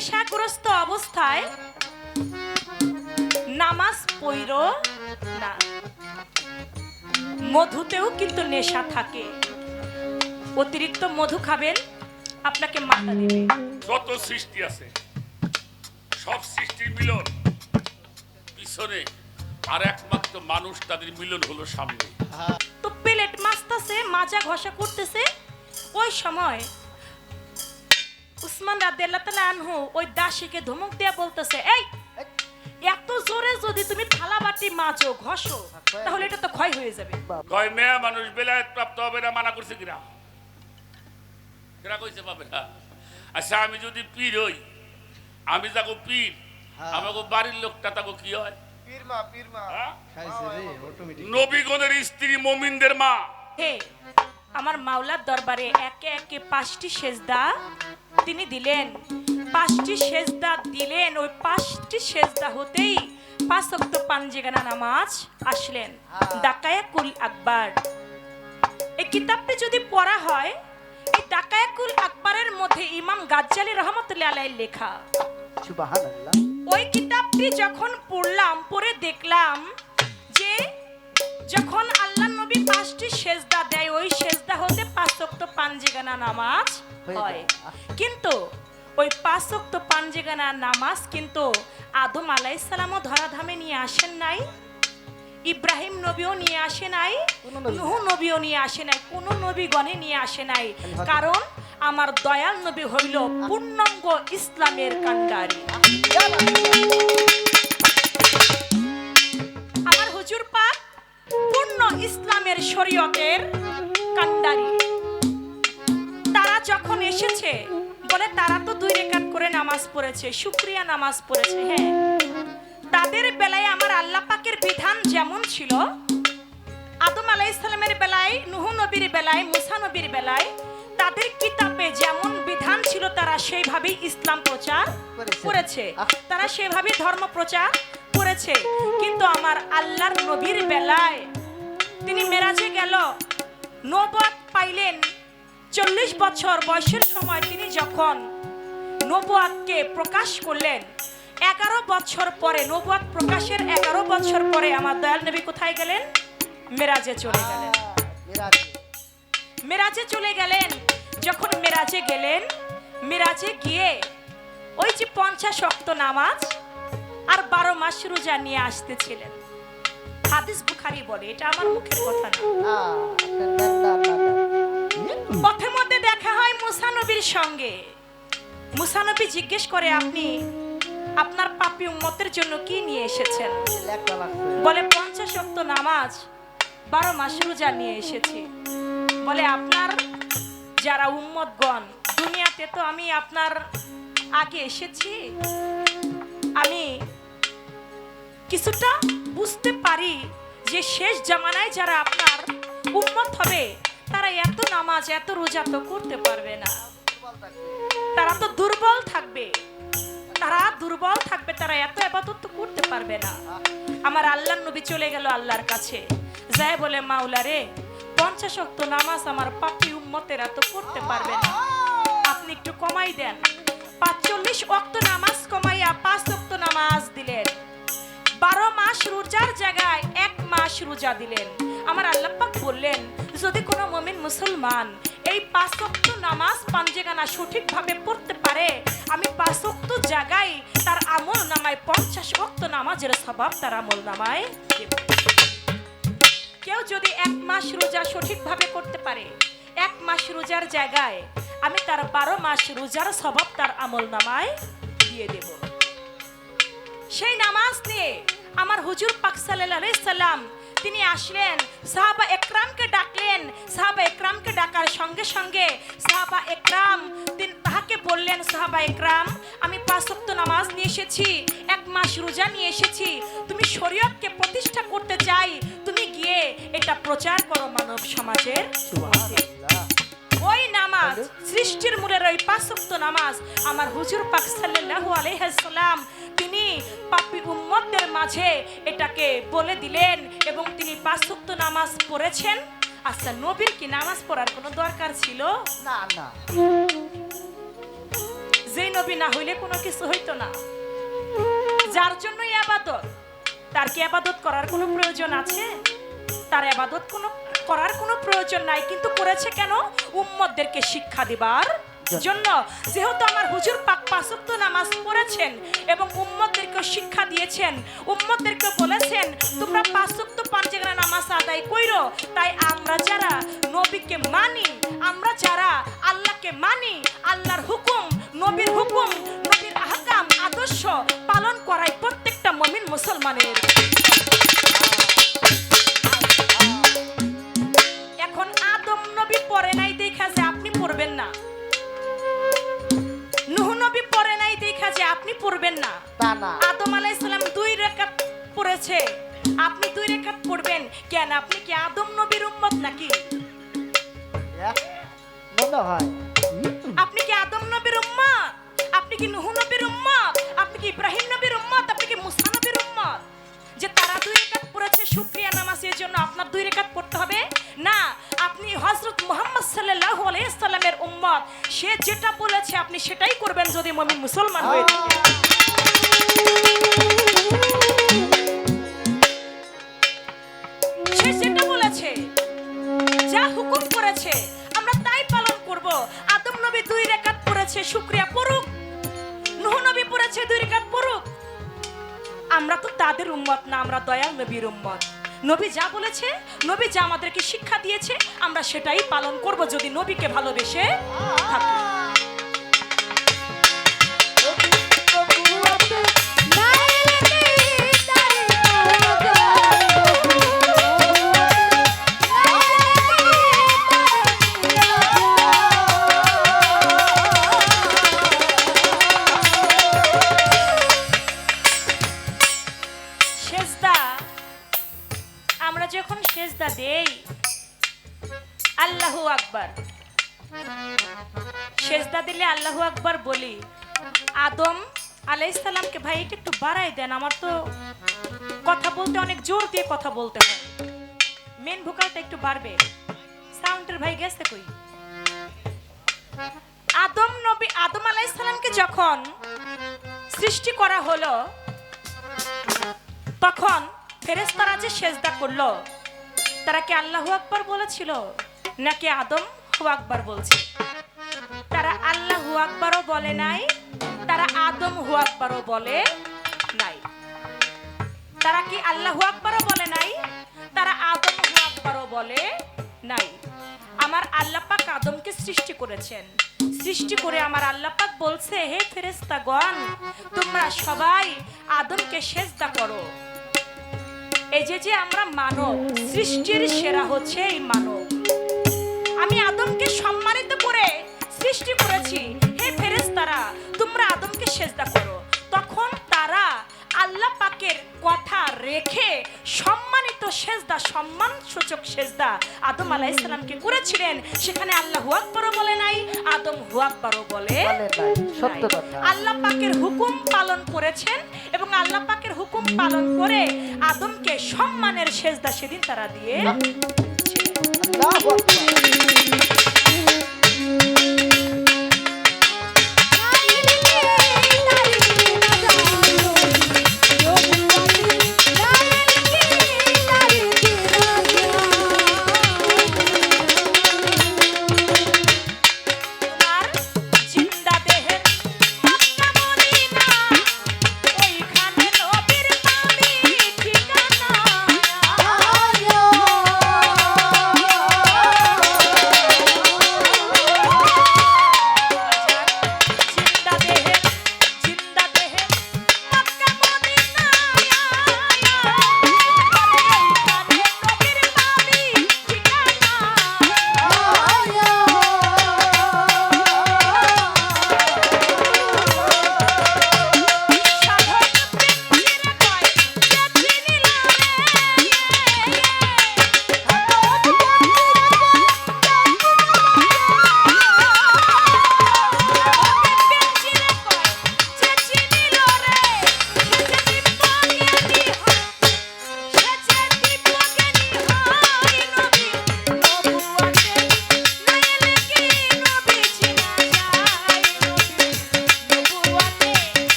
নেশাগ্রস্ত অবস্থায় নামাজ পড়ল না। মধুতেও কিন্তু নেশা থাকে। অতিরিক্ত মধু খাবেন, আপনাকে মাথা দিবে। যত সৃষ্টি আছে সব সৃষ্টির মিলন পিছনে, আর একমাত্র মানুষ তাদের মিলন হলো সামনে। তো প্লেট মাছতেছে, মাজা ঘষা করতেছে, ওই সময় উসমান রাদিয়াল্লাহু তাআলা আনহু ওই দাসীকে ধমক দিয়ে বলতেছে, এই এত জোরে যদি তুমি থালা বাটি মাজো ঘষো তাহলে এটা তো ক্ষয় হয়ে যাবে। কয় মেয়া মানুষ বেলায়েত প্রাপ্ত হবে না, মানা করছে কিনা? কিরা কইছে পাবে না? আচ্ছা আমি যদি পীর হই, আমি যাবো পীর, আমাকে বাড়ির লোকটা তাকে কি হয়? নবীগণের স্ত্রী মুমিনদের মা। হে আমার মাওলার দরবারে একে একে 5টি সেজদা তিনি দিলেন। 5টি সেজদা দিলেন, ওই 5টি সেজদা হতেই 5 ওয়াক্ত পাঞ্জেগানা নামাজ আসলেন। দাকায়াকুল আকবার এই কিতাবটি যদি পড়া হয়, এই দাকায়াকুল আকবরের মধ্যে ইমাম গাজ্জালি রহমাতুল্লাহ আলাইহির লেখা। সুবহানাল্লাহ। ওই কিতাবটি যখন পড়লাম, পড়ে দেখলাম যে যখন আল্লাহর নবী 5টি সেজদা দেয়, ওই সেজদা হতে 5 ওয়াক্ত পাঞ্জেগানা নামাজ হয়। কিন্তু ওই 5 ওয়াক্ত পাঞ্জেগানা নামাজ কিন্তু আদম আলাইহিস সালামও ধরাধামে নিয়ে আসেন নাই, ইব্রাহিম নবীও নিয়ে আসে নাই, নূহ নবীও নিয়ে আসে নাই, কোন নবীগণে নিয়ে আসে নাই। কারণ আমার দয়াল নবী হইল পূর্ণাঙ্গ ইসলামের কান্ডারি। আমার হুজুর পাক পূর্ণ ইসলামের শরীয়তের কান্ডারি। তারা যখন এসেছে বলে তারা তো 2 রাকাত করে নামাজ পড়েছে, শুকরিয়া নামাজ পড়েছে। হ্যাঁ, তাদের বেলায় আমার আল্লাহ পাকের বিধান যেমন ছিল, আদম আলাইহিস সালামের বেলায়, নূহ নবীর বেলায়, মুসা নবীর বেলায় তাদের কিতাবে যেমন বিধান ছিল তারা সেইভাবেই ইসলাম প্রচার করেছে, তারা সেভাবেই ধর্ম প্রচার করেছে। কিন্তু আমার আল্লাহর নবীর বেলায় তিনি মেরাজে গেল, নবুয়ত পাইলেন। 40 বছর বয়সের সময় তিনি যখন নবুয়তকে প্রকাশ করলেন, 11 বছর পরে, নবুয়ত প্রকাশের 11 বছর পরে আমার দয়াল নবী কোথায় গেলেন? মেরাজে চলে গেলেন। মেরাজে চলে গেলেন। যখন মেরাজে গেলেন, মেরাজে গিয়ে ওই যে 50 ওয়াক্ত নামাজ আর 12 মাস রোজা নিয়ে আসতেছিলেন। হাদিস বুখারী বলে, এটা আমার মুখের কথা না। পথে মধ্যে দেখা হয় মুসা নবীর সঙ্গে। মুসা নবী জিজ্ঞেস করে, আপনি আপনার পাপী উম্মতের জন্য কি নিয়ে এসেছেন? বলে 50 ওয়াক্ত নামাজ 12 মাস রোজা নিয়ে এসেছি। বলে আপনার যারা উম্মতগণ, দুনিয়াতে তো আমি আপনার আগে এসেছি, আমি কিছুটা বুঝতে পারি যে শেষ জামানায় যারা আপনার উম্মত হবে তারা এত নামাজ এত রোজা তো করতে পারবে না, তারা তো দুর্বল থাকবে, তারা দুর্বল থাকবে, তারা এত ইবাদত তো করতে পারবে না। আমার আল্লাহর নবী চলে গেল আল্লাহর কাছে, যায় বলে, মাওলা রে, 50 ওয়াক্ত নামাজ আমার পাপী উম্মতেরা তো করতে পারবে না, আপনি একটু কমাই দেন। 45 ওয়াক্ত নামাজ কমাইয়া 5 ওয়াক্ত নামাজ দিলেন। 12 মাস রোজার জায়গায় 1 মাস রোজা দিলেন। আমার আল্লাহ পাক বললেন, যদি কোনো মুমিন মুসলমান এই 5 ওয়াক্ত নামাজ পাঞ্জেগানা সঠিকভাবে পড়তে পারে, আমি 5 ওয়াক্ত জায়গায় তার আমল নামায় 50 ওয়াক্ত নামাজের সওয়াব তার আমল নামায় দেব। কেউ যদি 1 মাস রোজা সঠিকভাবে করতে পারে, 1 মাস রোজার জায়গায় আমি তার 12 মাস রোজার সওয়াব তার আমল নামায় দিয়ে দেব। সেই নামাজ নিয়ে আমার হুজুর পাক সাল্লাল্লাহু আলাইহি সাল্লাম তিনি আসলেন, সাহাবা একরামকে ডাকলেন। সাহাবা একরামকে ডাকার সঙ্গে সঙ্গে সাহাবা একরাম তাহাকে বললেন, সাহাবা একরাম, আমি 5 ওয়াক্ত নামাজ নিয়ে এসেছি, 1 মাস রোজা নিয়ে এসেছি, তুমি শরীয়তকে প্রতিষ্ঠা করতে চাই, তুমি গিয়ে এটা প্রচার করো মানব সমাজের। ওই নামাজ সৃষ্টির মূলের ওই 5 ওয়াক্ত নামাজ আমার হুজুর পাক সাল্লাল্লাহু আলাইহি সাল্লাম তিনি পাপী উম্মতদের মাঝে এটাকে বলে দিলেন এবং তিনি 5 ওয়াক্ত নামাজ পড়েছেন। আচ্ছা, নবীর কি নামাজ পড়ার কোনো দরকার ছিল? না না। যেই নবী না হইলে কোনো কিছু হইতো না। যার জন্য আবাদত, তার কি আবাদত করার কোনো প্রয়োজন আছে? তার আবাদত করার কোনো প্রয়োজন নাই, কিন্তু করেছে কেন? উম্মতদেরকে শিক্ষা দিবার জন্য। যেহেতু আমার হুজুর পাক 5 ওয়াক্ত নামাজ পড়েছেন এবং উম্মতদেরকে শিক্ষা দিয়েছেন, উম্মতদেরকে বলেছেন তোমরা 5 ওয়াক্ত 5 জায়গায় নামাজ আদায় কইরো, তাই আমরা যারা নবীকে মানি, আমরা যারা আল্লাহকে মানি, আল্লাহর হুকুম, নবীর হুকুম, নবীর আহকাম আদর্শ পালন করাই প্রত্যেকটা মুমিন মুসলমানের। এখন আদম নবী পড়ে নাই দেখা যে আপনি পড়বেন না, নূহ নবী পড়ে নাই দেখা যে আপনি পড়বেন না, তা না। আদম আলাইহিস সালাম 2 রাকাত পড়েছে, আপনি 2 রাকাত পড়বেন কেন? আপনি কি আদম নবীর উম্মত নাকি? মনে হয় আপনি কি আদম নবীর উম্মত? আপনি কি নূহ নবীর উম্মত? আপনি কি ইব্রাহিম নবীর উম্মত? আপনি কি মুসা নবীর উম্মত? যে তারা 2 রাকাত পড়েছে শুকরিয়া নামাজের জন্য আপনার 2 রাকাত পড়তে হবে না। আপনি হযরত মুহাম্মদ সাল্লাল্লাহু আলাইহি সাল্লামের উম্মত, সে যেটা বলেছে আপনি সেটাই করবেন যদি মুমিন মুসলমান হয়ে থাকেন। সে যেটা বলেছে, যা হুকুম করেছে আমরা তাই পালন করব। আদম নবী 2 রাকাত পড়েছে, শুকরিয়া পড়ুক। নূহ নবী পড়েছে 2 রাকাত পড়ুক। আমরা তো তাদের উম্মত না, আমরা দয়াল নবীর উম্মত। নবী যা বলেছে, নবী যা আমাদেরকে শিক্ষা দিয়েছে আমরা সেটাই পালন করব যদি নবীকে ভালোবেসে থাকি। সেজদা, আমরা যখন সেজদা দেই আল্লাহু আকবার, সেজদা দিলে আল্লাহু আকবার বলি। আদম আলাইহিস সালামকে ভাই এটা একটু বাড়াই দেন, আমার তো কথা বলতে অনেক জোর দিয়ে কথা বলতে হয়, মেন ভোকালটা একটু বাড়বে। সাউন্ডের ভাই গেছে কই? আদম আলাইহিস সালামকে যখন সৃষ্টি করা হলো তখন ফেরেশতারা যে সেজদা করলো, তারা কি আল্লাহু আকবার বলেছিল নাকি আদম হু আকবার বলছে? তারা আল্লাহু আকবারও বলে নাই, তারা আদম হু আকবারও বলে নাই। তারা কি আল্লাহু আকবারও বলে নাই, তারা আদম হু আকবারও বলে নাই। আমার আল্লাহ পাক আদমকে সৃষ্টি করেছেন, সৃষ্টি করে আমার আল্লাহ পাক বলছে হে ফেরেশতাগণ তোমরা সবাই আদমকে সেজদা করো। এই যে আমরা মানব, সৃষ্টির সেরা হচ্ছে এই মানব। আমি আদমকে সম্মানিত করে সৃষ্টি করেছি, হে ফেরেশতারা তোমরা আদমকে সেজদা করো। তখন তারা আল্লাহ পাকের কথা রেখে সম্মানিত সেজদা, সম্মান সূচক সেজদা আদম আলাইহিস সালামকে করেছিলেন। সেখানে আল্লাহু আকবারও বলে নাই, আদম হু আকবারও বলে নাই। সত্য কথা। আল্লাহ পাকের হুকুম পালন করেছেন এবং আল্লাহ পাকের হুকুম পালন করে আদমকে সম্মানের সেজদা সেদিন তারা দিয়ে আল্লাহু আকবার।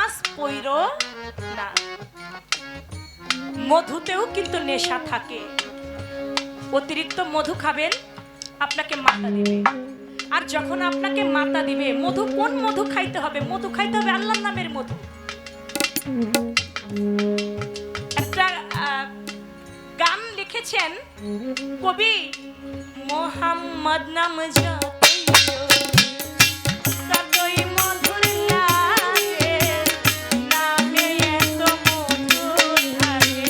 নামাজ পড়ো না। মধুতেও কিন্তু নেশা থাকে। অতিরিক্ত মধু খাবেন, আপনাকে মাথা দিবে। আর যখন আপনাকে মাথা দিবে, মধু কোন মধু খাইতে হবে? মধু খাইতে হবে আল্লাহর নামের মধু। একটা গান লিখেছেন কবি, মোহাম্মদ নাম যতই ততই মধুর লাগে, নামে এত মধু থাকে,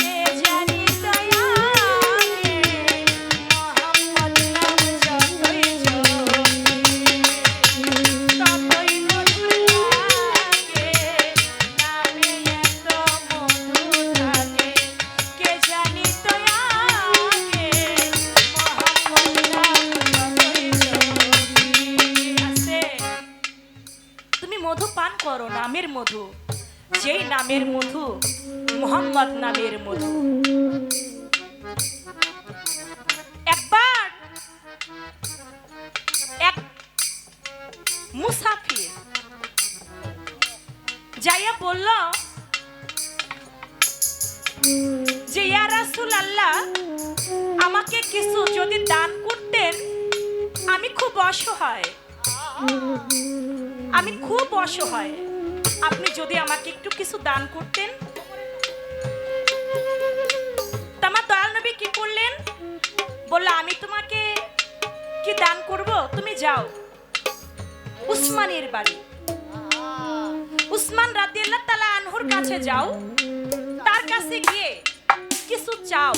কে জানি দয়ালে, মোহাম্মদ নাম যতই ততই মধুর লাগে, নামে এত মধু থাকে, কে জানি দয়ালে, মোহাম্মদ নাম যতই আছে। তুমি মধু পান করো, নামের মধু, যেই নামের মধু, মোহাম্মদ নামের মধু। একবার এক মুসাফির যাইয়া বলল যে ইয়া রাসূলুল্লাহ, আমাকে কিছু যদি দান করতেন, আমি খুব অসহায়, আমি খুব অসহায়, আপনি যদি আমাকে একটু কিছু দান করতেন। তা আমার দয়াল নবী কি করলেন? বলল, আমি তোমাকে কি দান করব? তুমি যাও উসমানের বাড়ি, উসমান রাদিয়াল্লাহু তাআলা আনহুর কাছে যাও, তার কাছে গিয়ে কিছু চাও,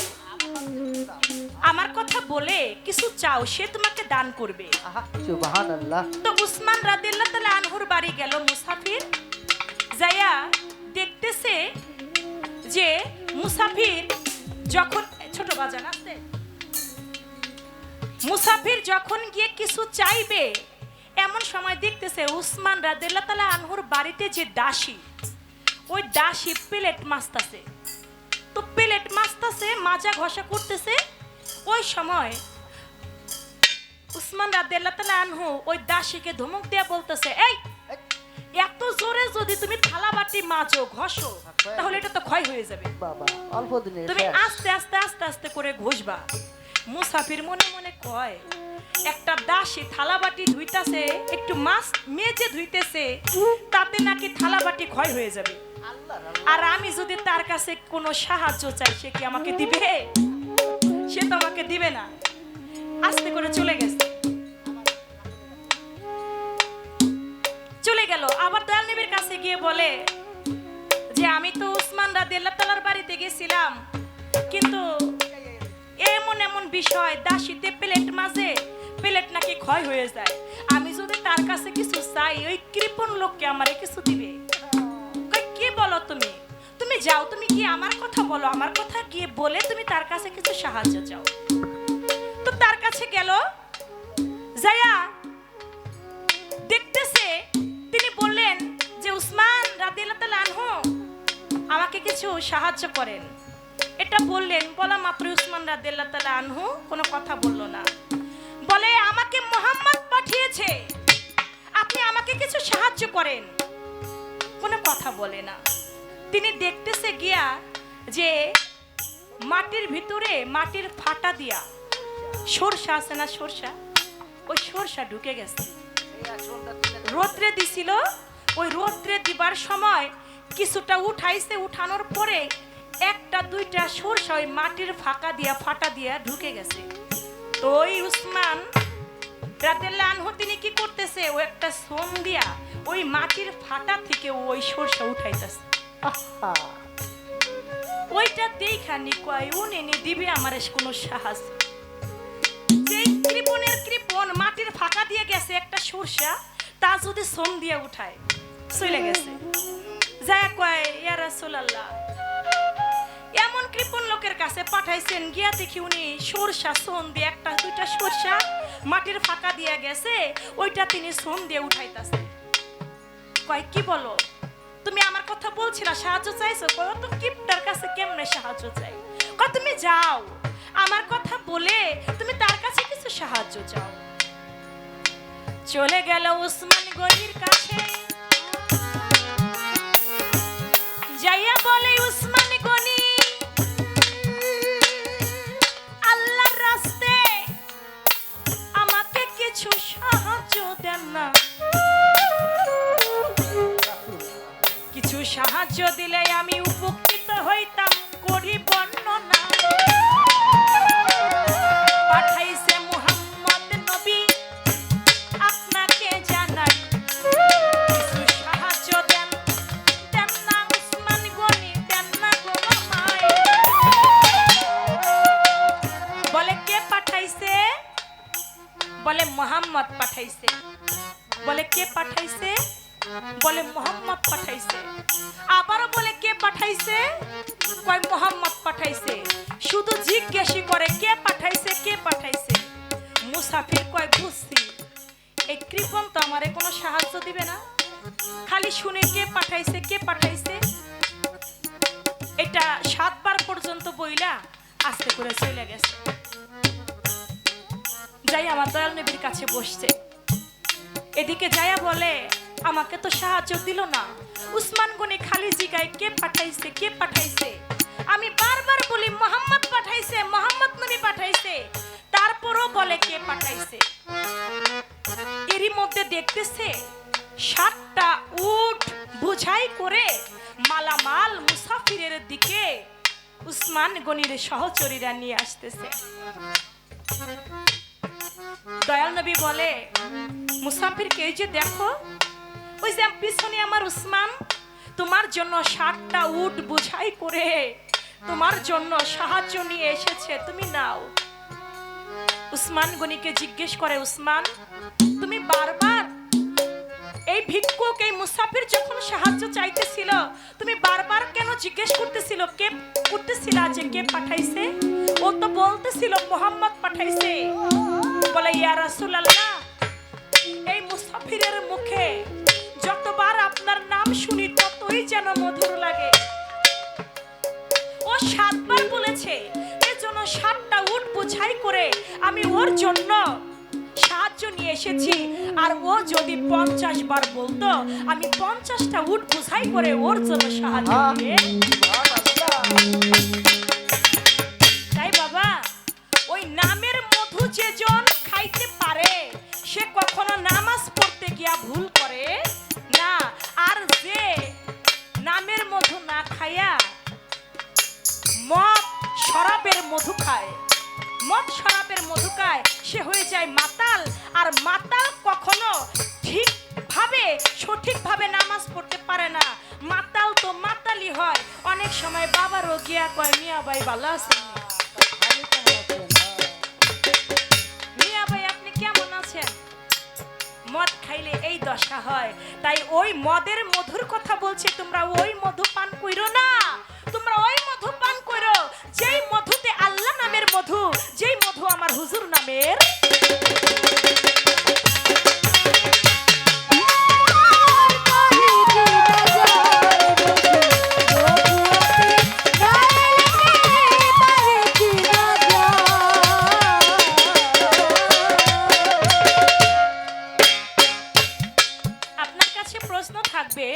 আমার কথা বলে কিছু চাও, সে তোমাকে দান করবে। আহা, সুবহানাল্লাহ। তো উসমান রাদিয়াল্লাহু তাআলা আনহুর বাড়ি গেল মুসাফির, যাইয়া দেখতেছে যে মুসাফির যখন ছোট বাজান আসতে, মুসাফির যখন গিয়ে কিছু চাইবে, এমন সময় দেখতেছে উসমান রাদিয়াল্লাহু তাআলা আনহুর বাড়িতে যে দাসী, ওই দাসী প্লেট মাছতাছে। তো প্লেট মাছতাছে, মাজা ঘষা করতেছে। ওই সময় উসমান রাদিয়াল্লাহু তাআলা আনহু ওই দাসীকে ধমক দিয়ে বলতেছে, এই এত জোরে যদি তুমি থালা বাটি মাজো ঘষো, তাহলে এটা তো ক্ষয় হয়ে যাবে, বাবা অল্প দিনে তুমি শেষ। আস্তে আস্তে আস্তে আস্তে করে ঘষবা। মুসাফির মনে মনে কয়, একটা দাসী থালা বাটি ধুইতাছে, একটু মাছ মেজে ধুইতেছে, তাতে নাকি থালা বাটি ক্ষয় হয়ে যাবে। আর আমি যদি তার কাছে কোনো সাহায্য চাই, সে কি আমাকে দিবে? সে তো আমাকে দিবে না। আস্তে করে চলে গেছে, চলে গেল। আবার দয়াল নবীর কাছে গিয়ে বলে যে আমি তো উসমান রাদিয়াল্লাহু তাআলার বাড়িতে গেছিলাম, কিন্তু এমন এমন বিষয়, দাসীতে প্লেট মাঝে, প্লেট নাকি ক্ষয় হয়ে যায়, আমি যদি তার কাছে কিছু চাই, ওই কৃপণ লোককে আমারে কিছু দিবে। কই, কি বলো তুমি? তুমি যাও, তুমি কি আমার কথা বলো, আমার কথা গিয়ে বলে তুমি তার কাছে কিছু সাহায্য চাও। তো তার কাছে গেল, যায়া দেখতেছে, তিনি বললেন যে উসমান রাদিয়াল্লাহু তাআলা আনহু, আমাকে কিছু সাহায্য করেন। এটা বললেন, বলা মাত্র উসমান রাদিয়াল্লাহু তাআলা আনহু কোনো কথা বলল না। বলে, আমাকে মুহাম্মদ পাঠিয়েছে, আপনি আমাকে কিছু সাহায্য করেন। কোনো কথা বলে না। তিনি দেখতেছে গিয়া যে মাটির ভিতরে, মাটির ফাটা দিয়া সরষা আছে না, সরষা, ওই সরষা ঢুকে গেছে। রোদ্রে দিছিল, ওই রোদ্রে দিবার সময় কিছুটা উঠাইছে, উঠানোর পরে একটা দুইটা সরষা ওই মাটির ফাঁকা দিয়া, ফাটা দিয়া ঢুকে গেছে। তো ওই উসমান রাদিয়াল্লাহু আনহু তিনি কি করতেছে, ও একটা সোম দিয়া ওই মাটির ফাটা থেকে ওই সরষা উঠাইতেছে। আহা, ওইটা দেখানি কয়, উনি দিবে আমার কোনো সাহায্য। যেই কৃপণের কৃপণ মাটির ফাঁকা দিয়ে গেছে একটা সরষা, তা যদি সোম দিয়ে উঠায়, চলে গেছে। যায় কয়, ইয়া রাসূলুল্লাহ, এমন কৃপণ লোকের কাছে পাঠাইছেন, গিয়া দেখি উনি সরষা সোম দিয়ে, একটা দুইটা সরষা মাটির ফাঁকা দিয়ে গেছে, ওইটা তিনি সোম দিয়ে উঠাইতেছে। কয়, কি বলো তুমি? আমার কথা বলছিলা, সাহায্য চাইছো? কয়, তো কিপটার কাছে কেমনে সাহায্য চাই? কয়, তুমি যাও, আমার কথা বলে তুমি তার কাছে কিছু সাহায্য চাও। চলে গেল উসমান গনির কাছে, সাহায্য দিলে আমি উপকৃত হইতাম, করি বর্ণনা। পাঠাইছে মুহাম্মদ নবী আপনাকে জানাই, কিছু সাহায্য দেন, দেন না উসমান গনি, দেন না গো আমায়। বলে কে পাঠাইছে? বলে মুহাম্মদ পাঠাইছে। বলে কে পাঠাইছে? বলে মুহাম্মদ পাঠাইছে। আবারও বলে কে পাঠাইছে? কয় মুহাম্মদ পাঠাইছে। শুধু জিজ্ঞাসা করে কে পাঠাইছে, কে পাঠাইছে। মুসাফির কয় বুঝছি, এই কৃপণ তো আমারে কোনো সাহায্য দিবে না, খালি শুনে কে পাঠাইছে, কে পাঠাইছে। এটা 7 বার পর্যন্ত বইলা আস্তে করে চলে গেছে। যাই আমার দয়াল নবীর কাছে বসছে, এদিকে যায়া বলে আমাকে তো সাহায্য দিল না। উসমান গনি খালি জিগায় কে পাঠাইছে, কে পাঠাইছে। আমি বারবার বলি মুহাম্মদ পাঠাইছে, মুহাম্মদ নবী পাঠাইছে, তারপরও বলে কে পাঠাইছে। এরই মধ্যে দেখতেছে 7টা উট বুঝাই করে মালামাল মুসাফিরের দিকে উসমান গনির সহচরীরা নিয়ে আসতেছে। দয়াল নবী বলে মুসাফিরকে, এই যে দেখো, ওই যে পিছনে আমার উসমান তোমার জন্য 7টা উট বুঝাই করে তোমার জন্য সাহায্য নিয়ে এসেছে, তুমি নাও। উসমান গনিকে জিজ্ঞেস করে, উসমান তুমি বারবার এই ভিক্ষুক, এই মুসাফির যখন সাহায্য চাইতেছিল, তুমি বারবার কেন জিজ্ঞেস করতেছিল, কে করতেছিল যে কে পাঠাইছে? ও তো বলতেছিল মুহাম্মদ পাঠাইছে। বলে ইয়া রাসূলুল্লাহ, এই মুসাফিরের মুখে যতবার আপনার নাম শুনি ততই যেন মধুর লাগে। ও 7 বার বলেছে, এজন্য 7টা উট বুঝাই করে আমি ওর জন্য সাহায্য নিয়ে এসেছি। আর ও যদি 50 বার বলতো, আমি 50টা উট বুঝাই করে ওর জন্য সাহায্য নিয়ে। তাই বাবা, ওই নামের মধু যেজন খাইতে পারে সে কখনো নামাজ পড়তে গিয়া ভুল করে না। আর যে নামের মধু না খায়া মদ শরাবের মধু খায়, মদ শরাবের মধু খায়, সে হয়ে যায় মাতাল। আর মাতাল কখনো সঠিকভাবে নামাজ পড়তে পারে না। মাতাল তো মাতালই হয়। অনেক সময় বাবারও গিয়া কয়, মিয়া ভাই ভালো আছেন? মিয়া ভাই আপনি কেমন আছেন? মদ খাইলে এই দশা হয়। তাই ওই মদের মধুর কথা বলছে, তোমরা ওই মধু পান কইরো না, তোমরা ওই মধু পান কইরো যেই মধুতে আল্লাহ নামের মধু, যেই মধু আমার হুজুর নামের। আপনার কাছে প্রশ্ন থাকবে,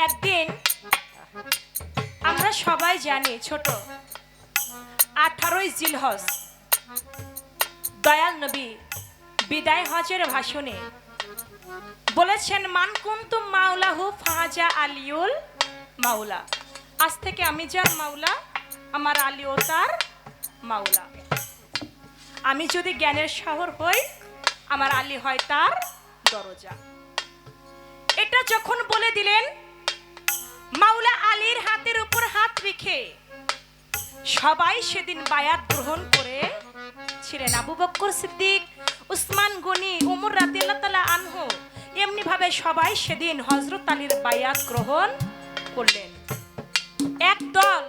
একদিন আমরা সবাই জানি ছোট 18ই জিলহজ দয়াল নবী বিদায় হজের ভাষণে বলেছেন, মান কুনতুম মাওলাহু ফাজা আলিউল মাওলা। আজ থেকে আমি যার মাওলা, আমার আলীও তার মাওলা। আমি যদি জ্ঞানের শহর হই, আমার আলী হয় তার দরজা। এটা যখন বলে দিলেন, মাওলা আলীর হাতের উপর হাত রেখে সবাই সেদিন বায়াত গ্রহণ করে ছিলেন। আবু বকর সিদ্দিক, উসমান গনি, ওমর রাদিয়াল্লাহু তাআলা আনহু, এমনি ভাবে সবাই সেদিন হযরত আলীর বায়াত গ্রহণ করলেন। একদল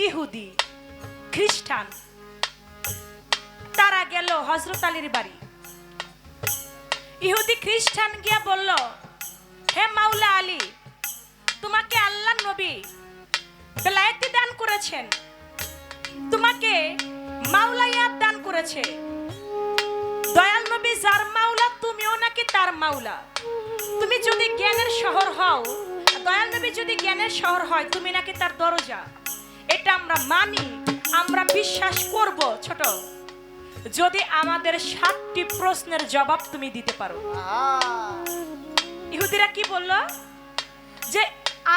ইহুদি খ্রিস্টান তারা গেল হযরত আলীর বাড়ি। ইহুদি খ্রিস্টান গিয়া বলল, হে মাওলা আলী, তোমাকে আল্লাহ নবী বেলায়েতি দান করেছেন, তোমাকে মাওলায়াত দান করেছে। দয়াল নবী যার মাওলা, তুমিও নাকি তার মাওলা। তুমি যদি জ্ঞানের শহর হও, দয়াল নবী যদি জ্ঞানের শহর হয়, তুমি নাকি তার দরজা। এটা আমরা মানি, আমরা বিশ্বাস করব ছোট, যদি আমাদের 7টি প্রশ্নের জবাব তুমি দিতে পারো। ইহুদিরা কি বলল? যে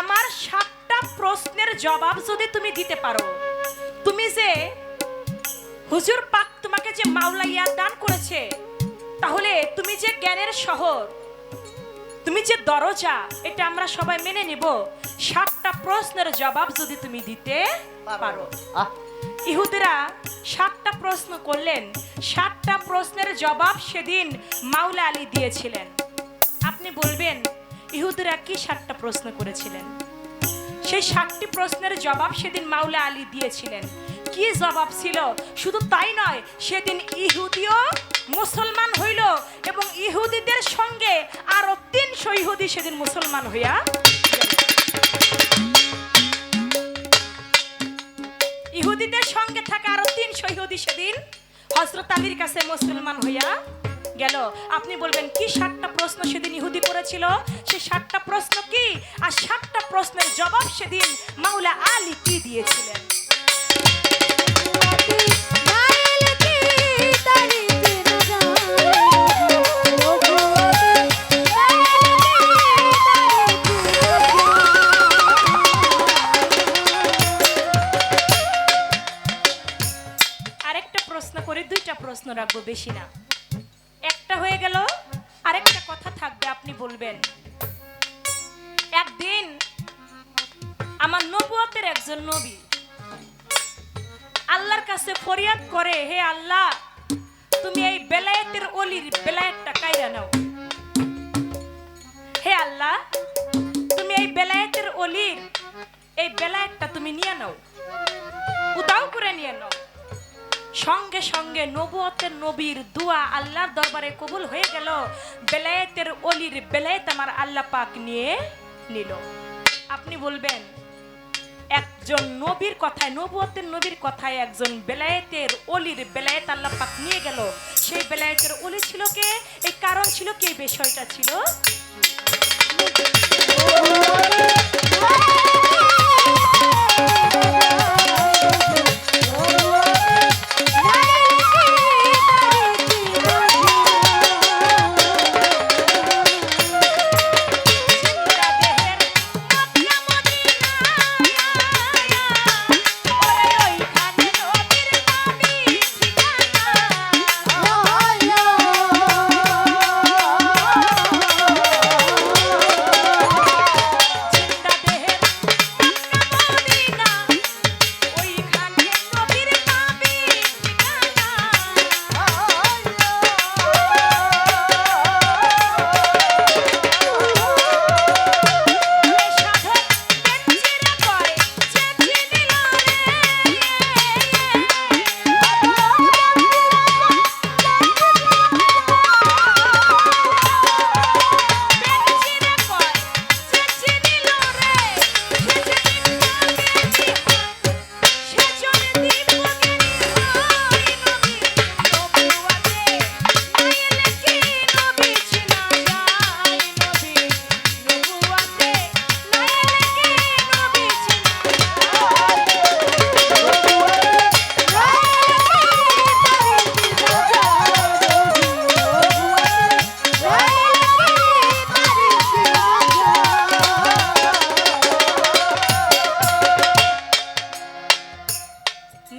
আমার 7টা প্রশ্নের জবাব যদি তুমি দিতে পারো, তুমি যে হুজুর পাক তোমাকে যে মাওলা ইয়াদ দান করেছে, তাহলে তুমি যে জ্ঞানের শহর, তুমি যে দরজা, এটা আমরা সবাই মেনে নিব। 7টা প্রশ্নের জবাব যদি তুমি দিতে পারো। আহ, ইহুদিরা 7টা প্রশ্ন করলেন, 7টা প্রশ্নের জবাব সেদিন মাওলা আলী দিয়েছিলেন। আপনি বলবেন ইহুদিরা কি 7টা প্রশ্ন করেছিলেন? সেই 7টি প্রশ্নের জবাব সেদিন মাওলা আলী দিয়েছিলেন। কি জবাব ছিল? শুধু তাই নয়, সেদিন ইহুদিও মুসলমান হইল এবং ইহুদিদের সঙ্গে আরো 300 ইহুদি সেদিন মুসলমান হইয়া গেল। ইহুদিদের সঙ্গে থাকা আরো 300 ইহুদি সেদিন হযরত আলীর কাছে মুসলমান হইয়া গেল। আপনি বলবেন কি 7টা প্রশ্ন সেদিন ইহুদি করেছিল? সেই 7টা প্রশ্ন কি, আর 7টা প্রশ্নের জবাব সেদিন মাওলা আলী কি দিয়েছিলেন? আরেকটা প্রশ্ন করে 2টা প্রশ্ন রাখবো, বেশি না। একটা হয়ে গেল, আরেকটা কথা থাকবে, আপনি বলবেন। একদিন আমার নবুয়তের একজন নবী আল্লাহর কাছে ফরিয়াদ করে, হে আল্লাহ, তুমি এই বেলায়েতের অলির বেলায়েতটা কাইরা নাও। হে আল্লাহ, তুমি এই বেলায়েতের অলির এই বেলায়েতটা তুমি নিয়ে নাও, উদাও করে নিয়ে নাও। সঙ্গে সঙ্গে নবুয়তের নবীর দোয়া আল্লাহর দরবারে কবুল হয়ে গেল। বেলায়েতের অলির বেলায়েত আমার আল্লাহ পাক নিয়ে নিল। আপনি বলবেন একজন নবীর কথায়, নবুয়তের নবীর কথায় একজন বেলায়েতের অলির বেলায়েত আল্লাহ পাক নিয়ে গেল। সেই বেলায়েতের অলি ছিল কে? এই কারণ ছিল কি? এই বিষয়টা ছিল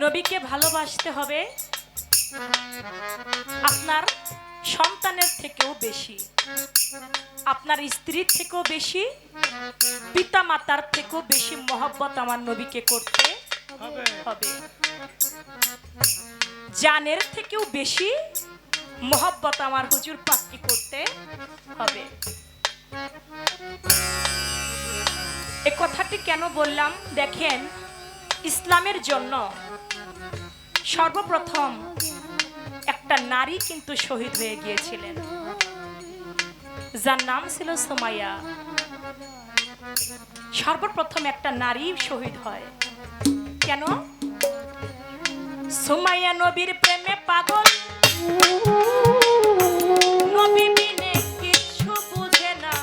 নবীকে ভালোবাসতে হবে আপনার সন্তানের থেকেও বেশি, আপনার স্ত্রীর থেকেও বেশি, পিতা মাতার থেকেও বেশি মহব্বত আমার নবীকে করতে হবে। জানের থেকেও বেশি মহব্বত আমার হুজুর পাককে করতে হবে। এই কথাটি কেন বললাম? দেখেন, ইসলামের জন্য সর্বপ্রথম একটা নারী কিন্তু শহীদ হয়ে গিয়েছিলেন, যার নাম ছিল সুমাইয়া। সর্বপ্রথম একটা নারী শহীদ হয়। কেন? সুমাইয়া নবীর প্রেমে পাগল, নবী বিনে কিছু বুঝে না,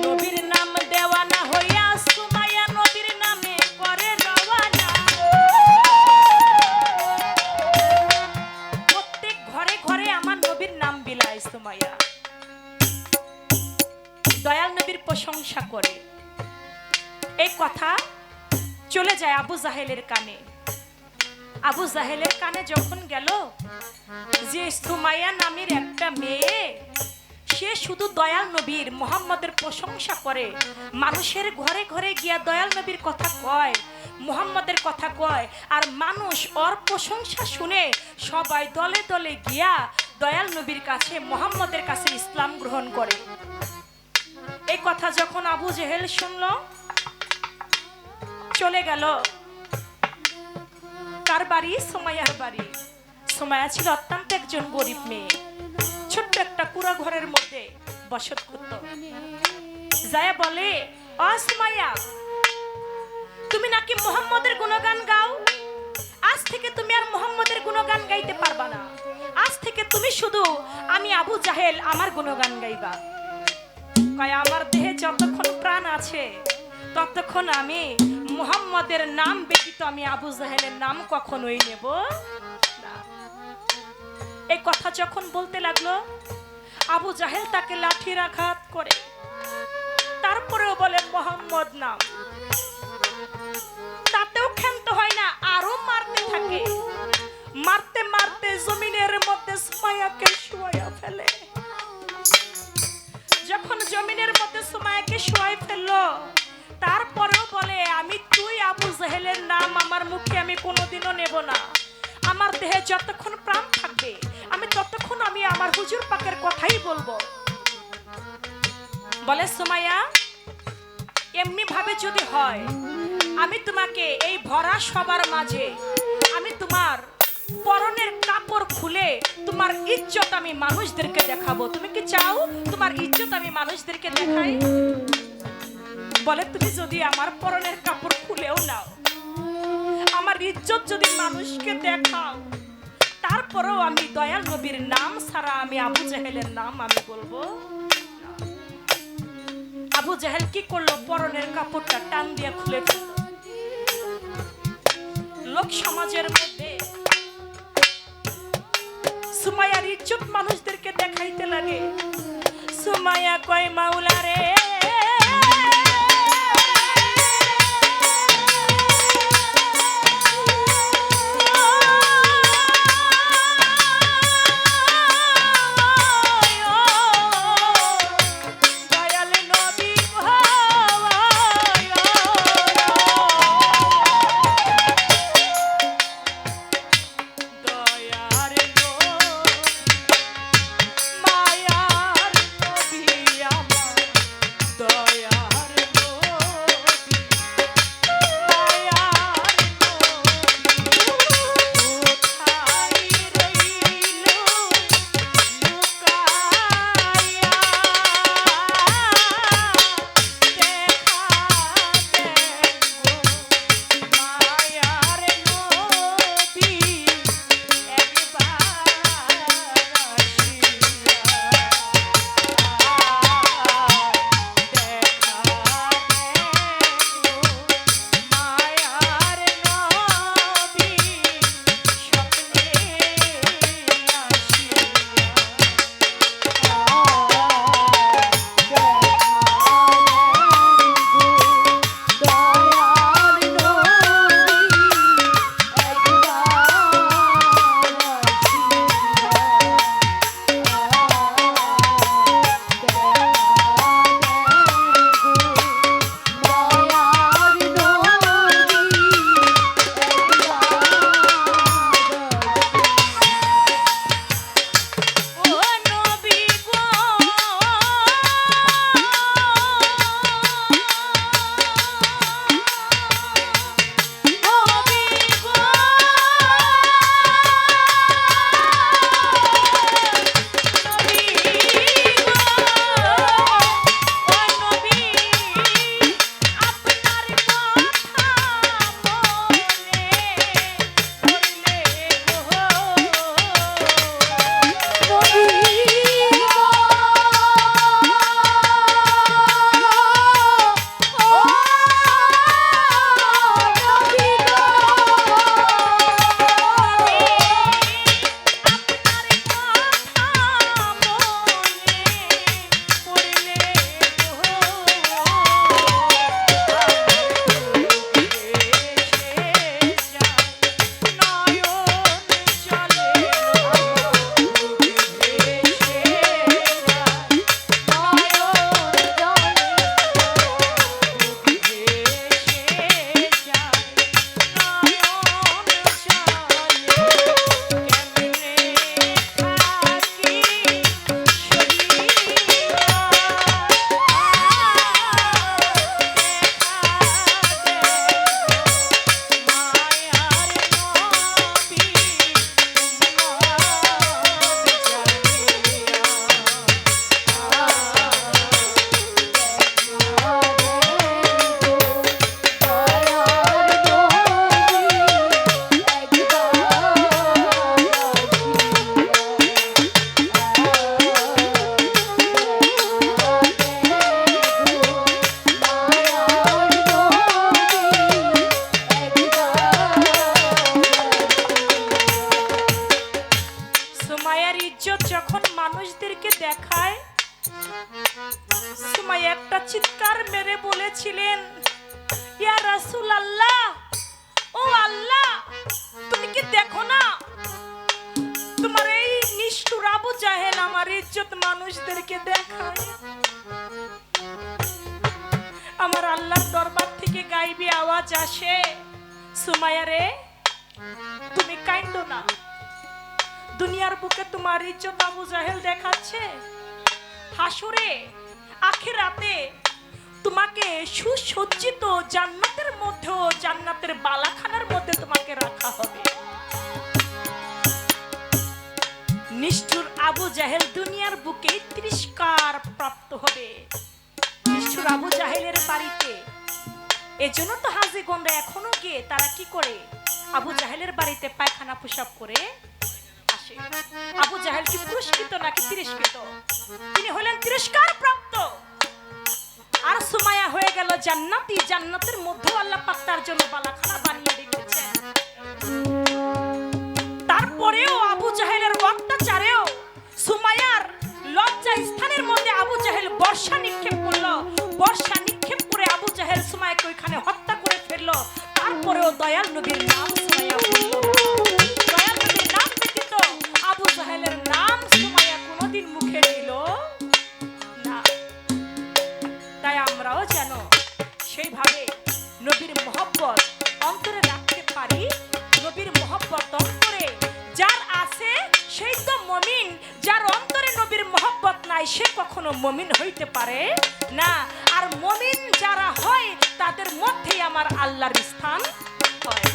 নবীর নাম দেওয়ানা হইয়া সুমাইয়া নবীর নামে করে রওয়ানা। প্রত্যেক ঘরে ঘরে আমার নবীর নাম বিলায় সুমাইয়া। নবীর প্রশংসা করে। এই কথা চলে যায় আবু জাহেলের কানে। আবু জাহেলের কানে যখন গেল যে সুমাইয়া নামের একটা মেয়ে, সে শুধু দয়াল নবীর মুহাম্মদের প্রশংসা করে, মানুষের ঘরে ঘরে গিয়া দয়াল নবীর কথা কয়, মুহাম্মদের কথা কয়, আর মানুষ ওর প্রশংসা শুনে সবাই দলে দলে গিয়া দয়াল নবীর কাছে, মুহাম্মদের কাছে ইসলাম গ্রহণ করে। এই কথা যখন আবু জেহেল শুনল, চলে গেল কার বাড়ি? সুমাইয়ার বাড়ি। সুমাইয়া ছিল অত্যন্ত একজন গরিব মেয়ে, ছোট্ট একটা কুড়া ঘরের মধ্যে বসত করত। যায় বলে, ও সুমাইয়া, তুমি নাকি মুহাম্মদের গুণগান গাও? আজ থেকে তুমি আর মুহাম্মদের গুণগান গাইতে পারবা না। আজ থেকে তুমি শুধু আমি আবু জাহেল আমার গুণগান গাইবা। কয়, আমার দেহে যতক্ষণ প্রাণ আছে ততক্ষণ আমি মুহাম্মদের নাম ব্যতীত আমি আবু জাহেলের নাম কখনোই নেব না। এই কথা যখন বলতে লাগলো, আবু জাহেল তাকে লাঠির আঘাত করে, তারপরেও বলে মুহাম্মদ নাম। তাতেও ক্ষান্ত হয় না, আরো মারতে থাকে। মারতে মারতে জমিনের মধ্যে সুমাইয়াকে শুয়াইয়া ফেলে। যখন জমিনের মধ্যে সুমাইয়াকে শুয়াই ফেললো, তারপরেও বলে, আমি তুই আবু জাহেলের নাম আমার মুখে আমি কোনোদিনও নেব না। আমার দেহে যতক্ষণ প্রাণ থাকবে আমি ততক্ষণ আমি আমার হুজুর পাকের কথাই বলবো। বলে, সুমাইয়া, এমনি ভাবে যদি হয় আমি তোমাকে এই ভরা সবার মাঝে আমি তোমার পরনের কাপড় খুলে তোমার ইজ্জত আমি মানুষদেরকে দেখাবো। তুমি কি চাও তোমার ইজ্জত আমি মানুষদেরকে দেখাই? বলে, তুমি যদি আমার পরনের কাপড় খুলেও নাও, আমার ইজ্জত যদি মানুষকে দেখাও, তারপরেও আমি দয়াল নবীর নাম ছাড়া আমি আবু জাহেলের নাম আমি বলবো না। আবু জাহেল কি করলো? পরনের কাপড়টা টান দিয়ে খুলে ফেলল। লোক সমাজের মধ্যে সুমাইয়ার ইজ্জত মানুষদেরকে দেখাইতে লাগে। সুমাইয়া কয়, মাওলা রে, চিৎকার মেরে বলেছিলেন, ইয়া রাসূলুল্লাহ, ও আল্লাহ, তুমি কি দেখো না তোমার এই নিষ্ঠুর আবু জাহেল আমার ইজ্জত মানুষদেরকে দেখায়? আমার আল্লাহর দরবার থেকে গাইবি আওয়াজ আসে, সুমাইয়া রে, তুমি কাইন্ডো না। দুনিয়ার বুকে তোমার ইজ্জত আবু জাহেল দেখাচ্ছে, হাসরে আখিরাতে তোমাকে সুসজ্জিত জান্নাতের মধ্যে, জান্নাতের বালাখানার মধ্যে তোমাকে রাখা হবে। নিষ্ঠুর আবু জাহেল দুনিয়ার বুকে তিরস্কার প্রাপ্ত হবে। নিষ্ঠুর আবু জাহেলের বাড়িতে, এজন্য তো হাজিগণরা এখনো গিয়ে তারা কি করে, আবু জাহেলের বাড়িতে পায়খানা পেশাব করে আসে। আবু জাহেল কি পুরস্কৃত নাকি তিরস্কৃত? তিনি হলেন তিরস্কার প্রাপ্ত। আর সুমাইয়া হয়ে গেল জান্নাতি। জান্নাতের মধ্যে আল্লাহ পাক তার জন্য বালাখানা বানিয়ে রেখেছেন। তারপরেও আবু জাহেলের অত্যাচারেও সুমাইয়ার লজ্জা স্থানের মধ্যে আবু জাহেল বর্ষা নিক্ষেপ করলো। বর্ষা নিক্ষেপ করে আবু জাহেল সুমাইয়াকে ওইখানে হত্যা করে ফেললো। তারপরেও দয়াল নবীর নাম সুমাইয়া বলল না। দয়াল নবীর নাম ব্যতীত আবু জাহেলের নাম সুমাইয়া কোনোদিন মুখে নিল না। তাই আমরাও যেন সেইভাবে নবীর মহব্বত অন্তরে রাখতে পারি। নবীর মহব্বত অন্তরে যার আছে সেই তো মুমিন। যার অন্তরে নবীর মহব্বত নাই সে কখনো মুমিন হইতে পারে না। আর মুমিন যারা হয় তাদের মধ্যেই আমার আল্লাহর স্থান হয়।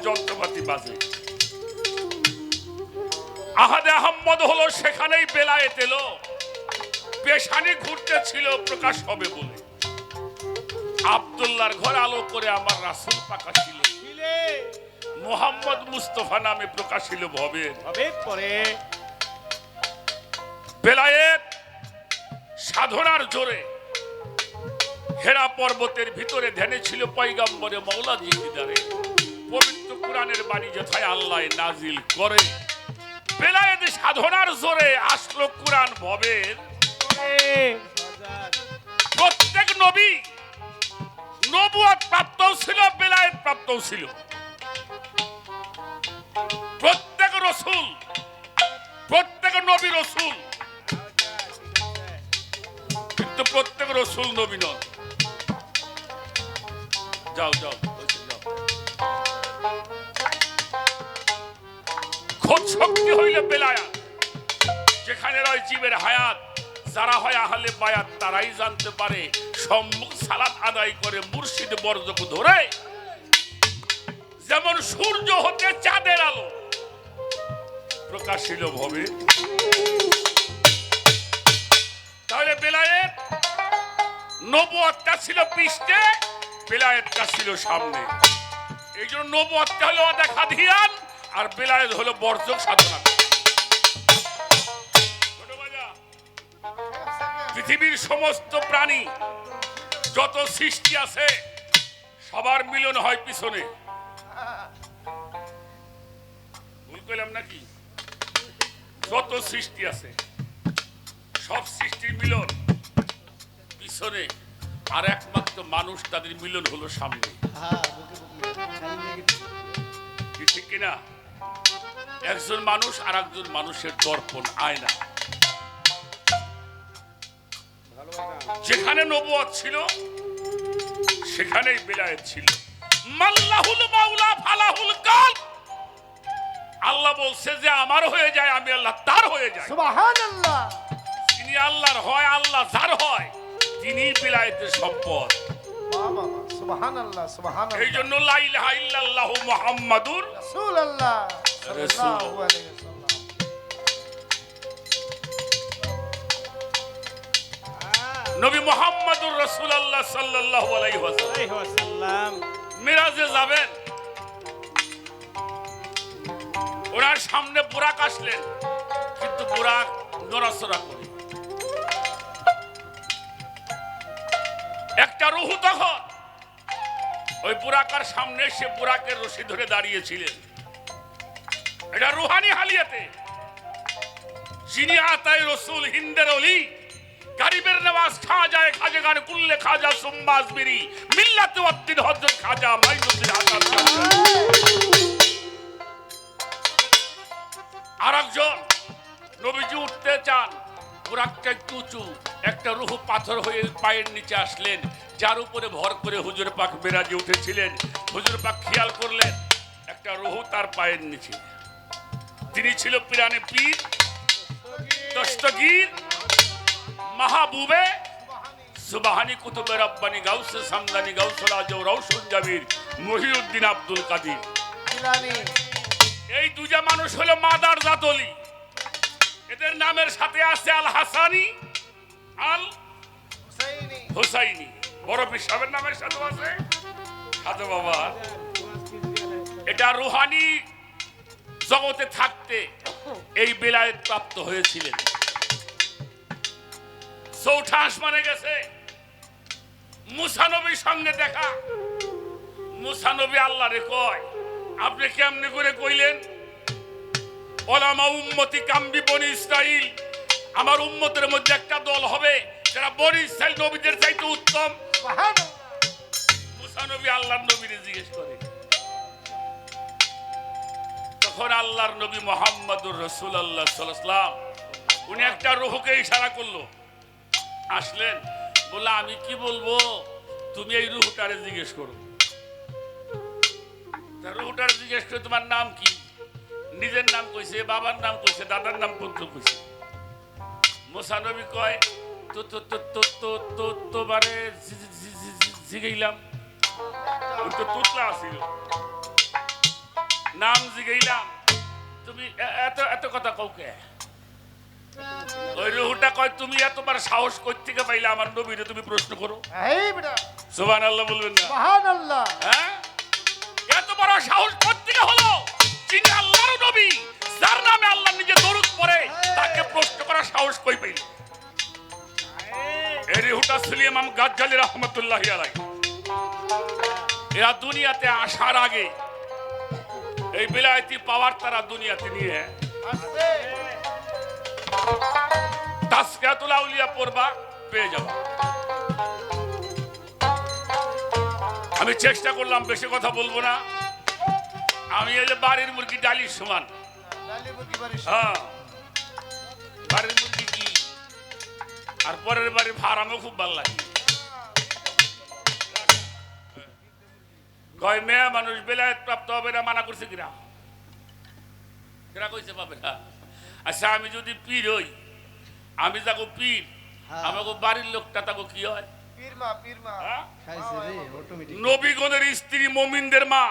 যন্ত্রপাতি বাজে, আহাদে আহম্মদ হলো, সেখানেই বেলায়েত এলো। পেশানি ঘুরতে ছিল প্রকাশ হবে বলে। আব্দুল্লাহর ঘর আলো করে আমার রাসূল পাকা ছিল। মোহাম্মদ মুস্তাফা নামে প্রকাশিল ভবে পরে। বেলায়েত সাধনার জোরে হেরা পর্বতের ভিতরে ধ্যানে ছিল পয়গম্বরে মওলা জিন্দিদারে। পবিত্র কোরআনের বাণী যথায় আল্লাহ নাজিল করে। বেলায়েত সাধনার জোরে আসলো কোরআন ভবের। প্রত্যেক নবী নবুয়ত প্রাপ্ত ছিল, বেলায়েত প্রাপ্ত ছিল। প্রত্যেক রাসূল, প্রত্যেক নবী রাসূল, কিন্তু প্রত্যেক রাসূল নবী নন। যাও যাও খোদ শক্তি হইলে বেলায়াত। যেখানে রয় জীবের হায়াত, যারা হয় আহলে বায়াত তারাই জানতে পারে। সম্মুখ সালাত আদায় করে মুর্শিদ বরজক ধরে। যেমন সূর্য হতে চাঁদের আলো প্রকাশিল ভবে। তাহলে বেলায়েত নবুয়তটা ছিল পৃষ্ঠে, বেলায়েতটা ছিল সামনে। এই জন্য নবুয়তটা হলো দেখা ধ্যান, আর বেলায়েত হলো বর্জক সাধনা। পৃথিবীর সমস্ত প্রাণী যত সৃষ্টি আছে সবার মিলন হয় পিছনে। ভুল কইলাম নাকি? যত সৃষ্টি আছে সব সৃষ্টির মিলন পিছনে, আর একমাত্র মানুষ তাদের মিলন হলো সামনে। ঠিক কিনা? একজন মানুষ আর একজন মানুষের দর্পণ, আয়না। যেখানে নবুয়ত ছিল সেখানেই বেলায়েত ছিল। মাল্লাহুল মাওলা ফালাহুল কাল। আল্লাহ বলছে যে আমার হয়ে যায়, আমি আল্লাহ তার হয়ে যায়। সুবহানাল্লাহ। তিনি আল্লাহর হয়, আল্লাহ যার হয়, তিনি বিলায়েতের সম্পদ। বাবা সুবহানাল্লাহ এই সুবহানাল্লাহ। জন্য লা ইলাহা ইল্লাল্লাহু মুহাম্মাদুর রাসূলুল্লাহ সাল্লাল্লাহু আলাইহি ওয়াসাল্লাম। নবী মুহাম্মাদুর রাসূলুল্লাহ সাল্লাল্লাহু আলাইহি ওয়াসাল্লাম মিরাজে যাবেন, ওনার সামনে বুরাক আসলেন, কিন্তু বুরাক নড়াচড়া করে। একটা রূহ তখন ওই বুরাকার সামনে এসে বুরাকের রশি ধরে দাঁড়িয়েছিলেন। এটা রুহানি হালিয়াতে যিনি আতায় রসুল হিন্দের অলি গরিবের নওয়াজ খাজায়ে খাজাগান কুল্লে খাজা সুম্মা আজমিরি মিল্লাতে ওয়াদ্দিন হযরত খাজা মাইনুদ্দিন আজাদ। আরেকজন নবীজি উঠতে চান, বুরাকটা একটু উঁচু, একটা রূহ পাথর হয়ে পায়ের নিচে আসলেন, যার উপরে ভর করে হুজুর পাক মেরাজে উঠেছিলেন। হুজুর পাক খেয়াল করলেন একটা রূহ তার পায়ের নিচে। তিনি ছিল পিরানে পীর দস্তগীর মাহবুবে সুবহানী কুতুবে রব্বানী গাউসে সামদানি গাউসুল আজম রওশন জামির মহিউদ্দিন আব্দুল কাদির জিলানী। এই দুটা মানুষ হলো মাদার জাতলি। এদের নামের সাথে আছে আল হাসানি, আল হুসাইনি। হুসাইনি। বড় পীর সাহেবের নামের সাথে আছে সাধু বাবা। এটা রুহানি জগতে থাকতে এই বেলায়েত প্রাপ্ত হয়েছিলেন। চৌঠা আসমানে গেছে, মুসা নবীর সঙ্গে দেখা। মুসা নবী আল্লাহরে কয়, আপনি কেমনে করে কইলেন ওলামা উম্মতি কাম্বি বনি ইসরাইল, আমার উম্মতের মধ্যে একটা দল হবে যারা বনি ইসরাইল নবীদের চাইতে উত্তম। সুবহানাল্লাহ। মুসা নবী আল্লাহর নবীরে জিজ্ঞেস করে। তখন আল্লাহর নবী মুহাম্মদুর রাসূলুল্লাহ সাল্লাল্লাহু আলাইহি ওয়াসাল্লাম উনি একটা রূহকে ইশারা করলো, আসলেন, বলল আমি কি বলবো, তুমি এই রূহটারে জিজ্ঞেস করো। তা রূহটারে জিজ্ঞেস করে তোমার নাম কি? নিজের নাম কইছে, বাবার নাম কইছে, দাদার নাম পর্যন্ত কইছে। মুসা নবী কয় তো তো তো তো তো তো তোমারে জিগাইলাম, ওই তো তুতলা আছিল, নাম জিগাইলাম, তুমি এত এত কথা কওকে? ওই রূহটা কয় তুমি এতবার সাহস কই থেকে পাইলে আমার নবীরে তুমি প্রশ্ন করো? এই বেটা সুবহানাল্লাহ বলবেন না? সুবহানাল্লাহ। হ্যাঁ, এত বড় সাহস কোথা থেকে হলো? যিনি আল্লাহর নবী, যার নামে আল্লাহ নিজে দরুদ পড়ে, তাকে প্রশ্ন করার সাহস কই পাইল? এই রূহটা ছিল ইমাম গাজ্জালী রাহমাতুল্লাহি আলাইহি। এরা দুনিয়াতে আসার আগে এই বিলায়তি পাওয়ার তারা দুনিয়াতে নিয়ে আসছে। তাসকিয়াতুল আউলিয়া পড়বা, পেয়ে যাবা। আমি চেষ্টা করলাম, বেশি কথা বলবো না। আমি এই যে বাড়ির মুরগি ডালির সমান। ডালি মুরগি বাড়ি। হ্যাঁ, বাড়ির মুরগি কি আর পরের বাড়ির ভাড়ামও খুব ভালো লাগে। কয় মেয়ে মানুষ বেলায়েত প্রাপ্ত হবে না, মানা করছে কিনা? কিরা কইছে পাবে না? আচ্ছা, আমি যদি পীর হই, আমি যাবো পীর, আমাকে বাড়ির লোকটা তাকে কি হয়? পীরমা পীরমা। হ্যাঁ? খাইছে রে অটোমেটিক। নবীগণের স্ত্রী মুমিনদের মা,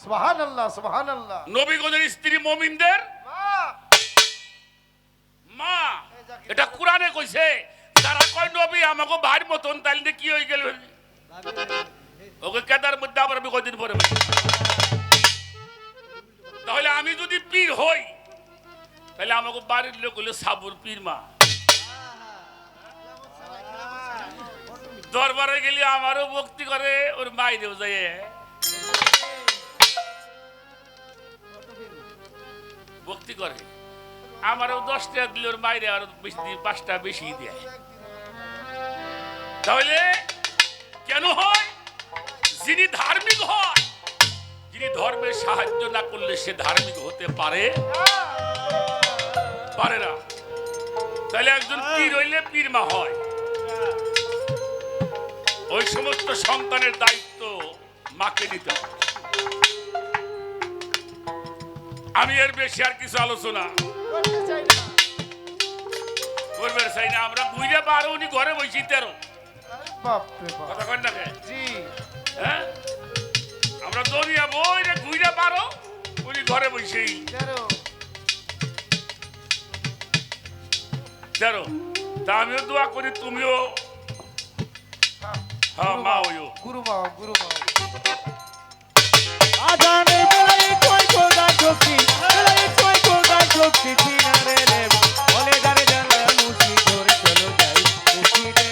সুবহানাল্লাহ সুবহানাল্লাহ। নবীগণের স্ত্রী মুমিনদের মা। মা। এটা কোরআনে কইছে। যারা কয় নবী আমাকে ভাইয়ের মতন, তাইলে কি হয়ে গেল? ওকে কেদার মধ্যে আবার আমি কয়দিন পরে বলি। তাহলে আমি যদি পীর হই, তাহলে আমাকে বাড়ির লোক হলো সাবুর পীর মা। দরবারে গেলে আমারও ভক্তি করে, ওর মাইরেও যায়। ভক্তি করে, আমারও 10 টাকা দিলে ওর মাইরে আর 5 টাকা বেশি দেয়। তাহলে কেন হয়? যিনি ধার্মিক হয়, যিনি ধর্মের সাহায্য না করলে সে ধার্মিক হতে পারে পারে না। তাহলে একজন পীর হইলে পীর মা হয়। ওই সমস্ত সন্তানের দায়িত্ব মাকে নিতে হয়। আমি এর বেশি আর কিছু আলোচনা করতে চাই না। করবে চাই না। আমরা ঘুরে 12 উনি ঘরে বসি 13 আরে বাপ রে বাপ। কথা কন না কে? জি হ্যাঁ আমরা দরিয়া বই রে ঘুরে 12 উনি ঘরে বসেই তেরো 13 তা আমিও দোয়া করি তুমিও হ্যাঁ মা হইও গুরু মা গুরু মা আজানের বেলায় কই কোগা চোখি বেলায় কই কোগা চোখি চিনারে রে বলে জানে জানা মুছি ধরে চলো যাই মুছি রে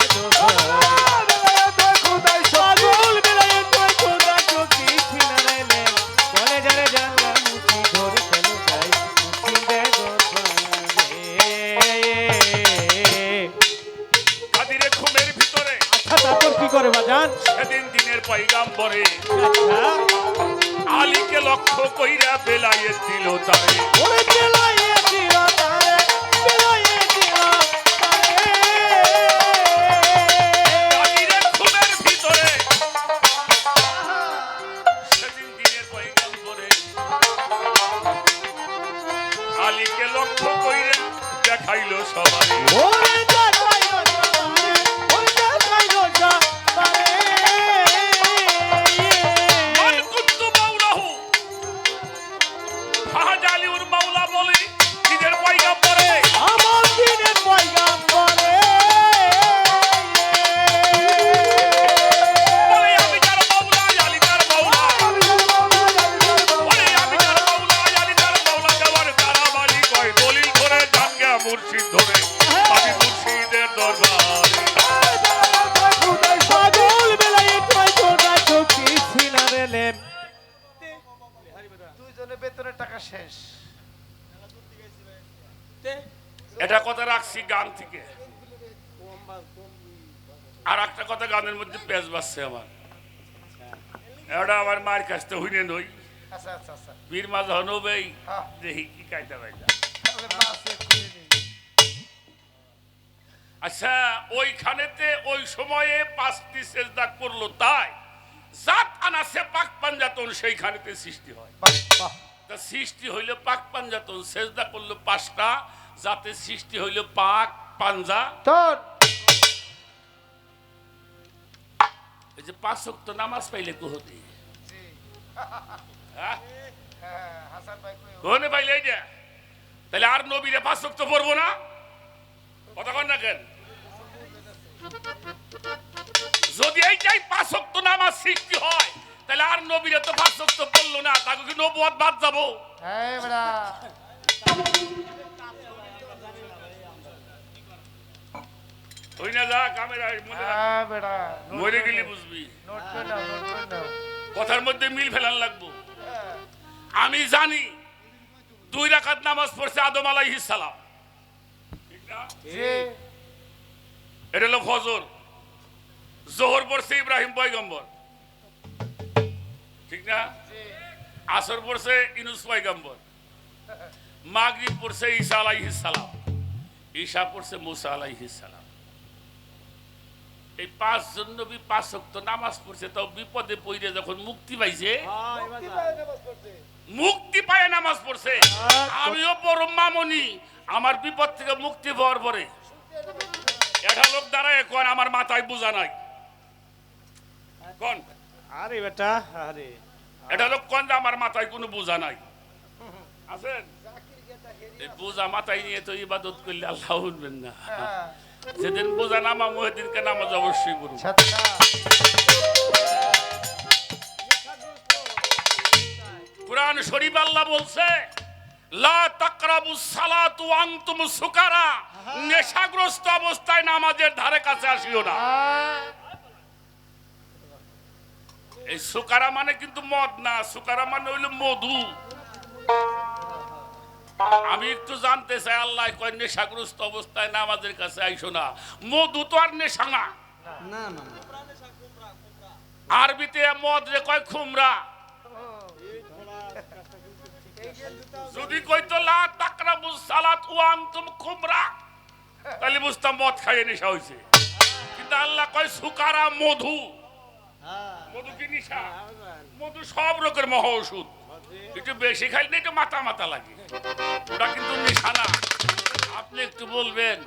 পাগল বেলায় কই কোগা চোখি চিনারে রে বলে জানে জানা মুছি ধরে চলো যাই মুছি রে কাদিরে ঘুমের ভিতরে আচ্ছা তারপর কি করে বাজান সেদিন দিনের পয়গাম্বরে আচ্ছা আলীকে লক্ষ্য কইরা বেলায়ে দিল তারে ওরে বেলায় দিল তারে বেলায় দিল তারে কাদিরে ঘুমের ভিতরে সেদিন দিনের পয়গাম্বরে আলীকে লক্ষ্য কইরা দেখাইলো সবাই ওরে দেখাইলো তারে ওরে দেখাইলো তারে মান কুনতু মাওলাহু ফাহাজা আলীউর মাওলা বলে দিনের পয়গাম্বরে আমার দিনের পয়গাম্বরে বলে আমি তার মাওলা আলী তার মাওলা বলে আমি তার মাওলা আলী তার মাওলা দেওয়ার তারা মালি কয় দলিল করে জানগা মুর্শিদ ধরে আমি মুর্শিদের দরবারে পাগল বেলায় কই কোনা চোখি ছিনারে লেম দুইজনে বেতনের টাকা শেষ এটা কথা রাখছি গান থেকে আর একটা কথা গানের মধ্যে পেঁচ বাজছে আমার এটা আমার মায়ের কাছ থেকে হইনে নই আচ্ছা আচ্ছা আচ্ছা বীর মাঝ হনবেই হ্যাঁ। দেখি কি কায়দা বাইদা তাহলে বাস এক করে নিই। আচ্ছা ওইখানেতে ওই সময়ে 5টি সেজদা করলো তাই জাত আনাসে পাক পাঞ্জাতন সেইখানেতে সৃষ্টি হয় বাহ বাহ তা সৃষ্টি হইল পাক পাঞ্জাতন সেজদা করলো 5টা যাতে সৃষ্টি হইল পাক পাঞ্জা তোর এই যে 5 ওয়াক্ত নামাজ পাইলে কোহতে জি হ্যাঁ হ্যাঁ হাসান ভাই কই কোহনে পাইলে এইটা তাহলে আর নবীরে 5 ওয়াক্ত পড়বো না কথা কন না কেন যদি এইটাই 5 ওয়াক্ত নামাজ সৃষ্টি হয় তাহলে আর নবীরে তো 5 ওয়াক্ত পড়লো না তাকে কি নবুয়ত বাদ যাবো হ্যাঁ বড়া ওই না যা ক্যামেরা মনে রাখ। হ্যাঁ বড়া মরে গেলি বুঝবি নোট করে নাও নোট করে নাও কথার মধ্যে মিল ফেলান লাগবো হ্যাঁ, আমি জানি 2 রাকাত নামাজ পড়ছে আদম আলাইহিস সালাম ঠিক না জি এটা হলো ফজর জোহর পড়ছে ইব্রাহিম পয়গম্বর ঠিক না আসর পড়ছে ইউনূস পয়গম্বর মাগরিব পড়ছে ঈসা আলাইহিস সালাম ঈসা পড়ছে মুসা আলাইহিস সালাম এই 5 জন নবী 5 ওয়াক্ত নামাজ পড়ছে তাও বিপদে পড়ে যখন মুক্তি পাইছে মুক্তি পায় নামাজ পড়ছে আমিও পরম মামনি আমার বিপদ থেকে মুক্তি পাওয়ার পরে এটা লোক দাঁড়ায় কোন আমার মাথায় বোঝা নাই কোন আরে বেটা আরে এটা লোক কোন যে আমার মাথায় কোনো বোঝা নাই আছেন এই বোঝা মাথায় নিয়ে তো ইবাদত করলে আল্লাহ উঠবেন না হ্যাঁ যেদিন বোঝা নামা ওইদিনকে নামাজ অবশ্যই করুন ছাত্রা কুরআন শরীফ আল্লাহ বলছে লা তাকরাবুস সালাতু আনতুম সুকারা নেশাগ্রস্ত অবস্থায় নামাজের ধারে কাছে আসিও না এই সুকারা মানে কিন্তু মদ না সুকারা মানে হইল মধু আমি একটু জানতে চাই আল্লাহ কয় নেশাগ্রস্ত অবস্থায় নামাজের কাছে আইসো না মধু তো আর নেশা না না না না। আরবিতে মদ রে কয় খুমরা যদি কইতো লা তাকরাবুস সালাত ওয়া আনতুম খুমরা তাহলে বুঝতাম মদ খাইয়ে নেশা হইছে কিন্তু আল্লাহ কয় সুকারা মধু মধু কি নেশা মধু সব রকমের মহা ওষুধ একটু বেশি খাইলে একটু মাথা মাথা লাগে, ওটা কিন্তু নেশা না। আপনি একটু বলবেন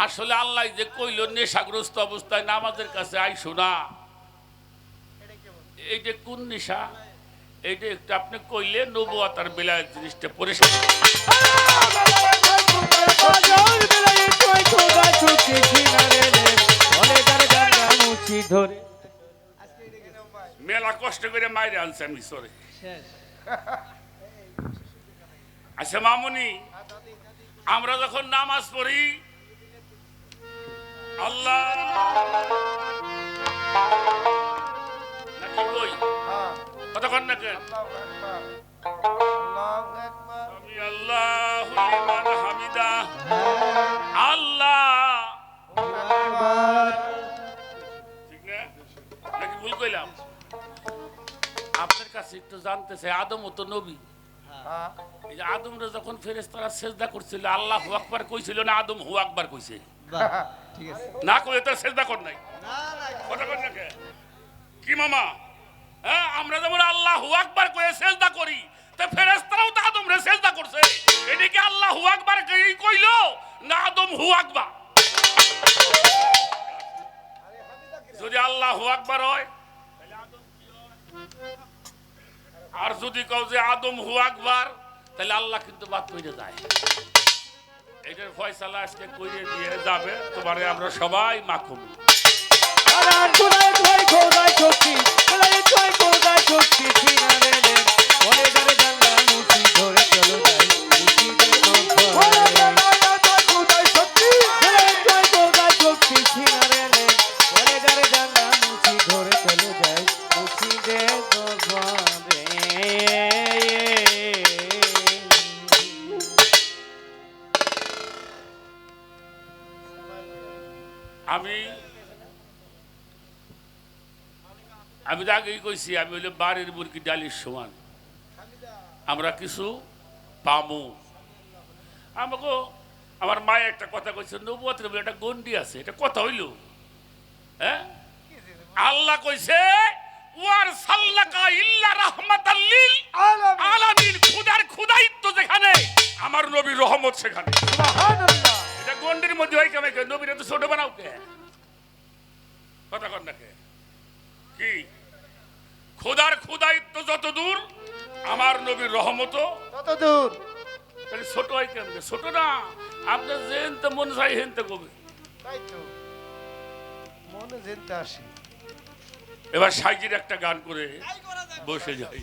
আসলে আল্লাহ যে কইল নেশাগ্রস্ত অবস্থায় নামাজের কাছে আইসো না, এইটা কোন নেশা? এইটা একটু আপনি কইলে নবুয়াত আর বেলায়েত জিনিসটা পরিষ্কার। বাজার বেলায় কই খোদা চোখে কিনারে রে বলে যারে জানলা মুছি ধরে। মেলা কষ্ট করে মাইরে আনছে আমি সরে। আচ্ছা মামুনি, আমরা যখন নামাজ পড়ি আল্লাহ নাকি কই হ্যাঁ কতক্ষণ না কেন আল্লাহু আকবার আমি আল্লাহু লিমান হামিদা আল্লাহ, ঠিক না নাকি ভুল কইলাম? আপনার কাছে একটু জানতে চাই, আদম তো নবী, হ্যাঁ এই যে আদমরা যখন ফেরেশতারা সেজদা করছিল আল্লাহু আকবার কইছিল না আদম হু আকবার কইছে? ঠিক আছে না কইলে তো সেজদা কর নাই। কথা কর না কে? কি মামা, হ্যাঁ আমরা যেমন আল্লাহু আকবার কয়ে সেজদা করি, তা ফেরেশতারাও তো আদমরে সেজদা করছে। এটা কি আল্লাহু আকবার কইলো না আদম হু আকবার? যদি আল্লাহু আকবার হয় তাহলে আদম কি হয়? আর যদি কও যে আদম হু আকবার তাহলে আল্লাহ কিন্তু বাদ কইরে যায়। এটার ফয়সালা আজকে কইরে দিয়ে যাবে, তোমারে আমরা সবাই মাখুম। আরান খোদায় কই খোদা চোখে বেলায় কই খোদা চোখে কিনারে রে বলে যারে জানলা মুছি ধরে চলো যাই মুছি দে বলে কই খোদা সত্যি বেলায় কই খোদা চোখে কিনারে রে বলে যারে জানলা মুছি ধরে চলো যাই মুছি দে বলে। আমি তো আগেই কইছি আমি হইলে বাড়ির মুরগি ডালির সমান, আমরা কিছু পামু। আমাকে আমার মায়ে একটা কথা কইছে, নবুয়তের বলে একটা গন্ডি আছে, এটা কথা হইল? হ্যাঁ, আল্লাহ কইছে ওয়ার সাল্লাকা ইল্লা রাহমাতাল লিল আলামিন, খুদার খুদাইত্ব যেখানে আমার নবীর রহমত সেখানে। সুবহানাল্লাহ এটা গন্ডির মধ্যে হয় কেমন? নবীরা তো ছোট বানাও কে? কথা কর না কে? কি খোদার খুদাইত্ব যত দূর আমার নবীর রহমত কত দূর তাহলে ছোট হয় কেমন? ছোট না, আপনার যেন তো মন চাই হেন তো কবে। তাই তো মনে চিন্তা আসে এবার সাইজির একটা গান করে বসে যাই।